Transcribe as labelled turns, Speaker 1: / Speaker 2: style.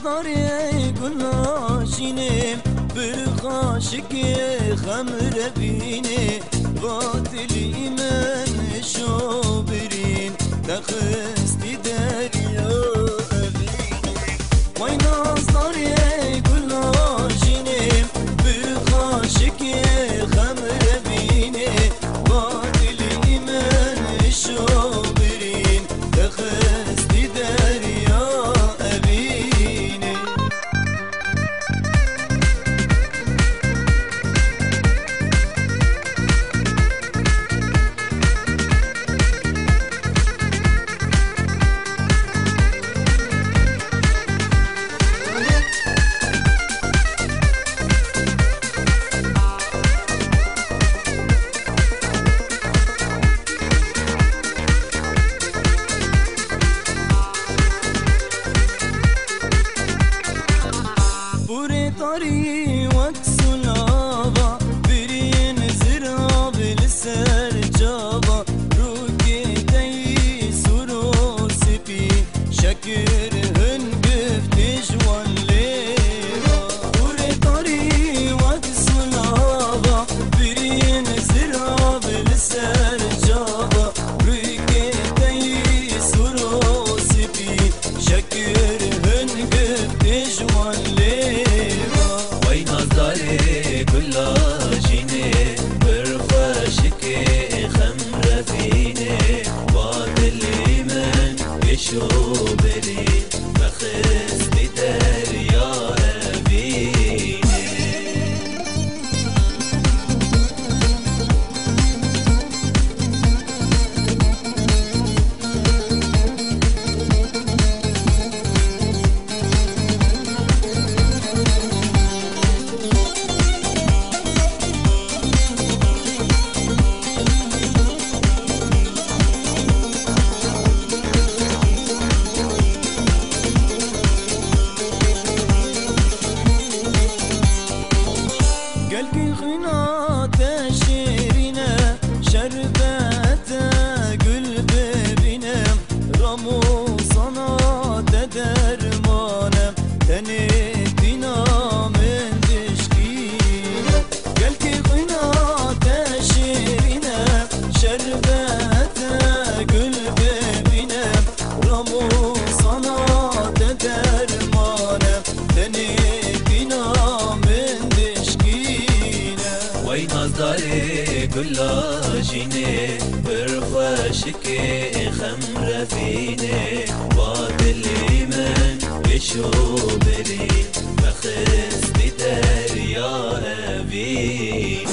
Speaker 1: نازداری گلاشینه برخاشکی خمر بینه قاتلی من شو برین تخستی دریا بینه وای نازداری گلاشینه برخاشکی خمر بینه قاتلی من شو برین تخستی دریا طري وكسل عبا برين زراب لسر جابا روكي تي سورو سبي شكر هنقف تجوان ليبا بوري طري وكسل عبا برين زراب لسر جابا روكي تي سورو سبي شكر هنقف تجوان ليبا كلها جيني برفاشك خمرة فيني بعد الإيمان بشوبري بخس بدار يا أبيني قلبي خنات شيرنا شربت قلب بنا رمو صنات درمانا تنتنا من تشكينا قلبي خنات شيرنا شربت قلب بنا رمو صنات درمانا تنتنا من وای نازداری كلها جيني برخاشك خمرة فيني بعد الإيمان بشوبري بخس بدار يا أبي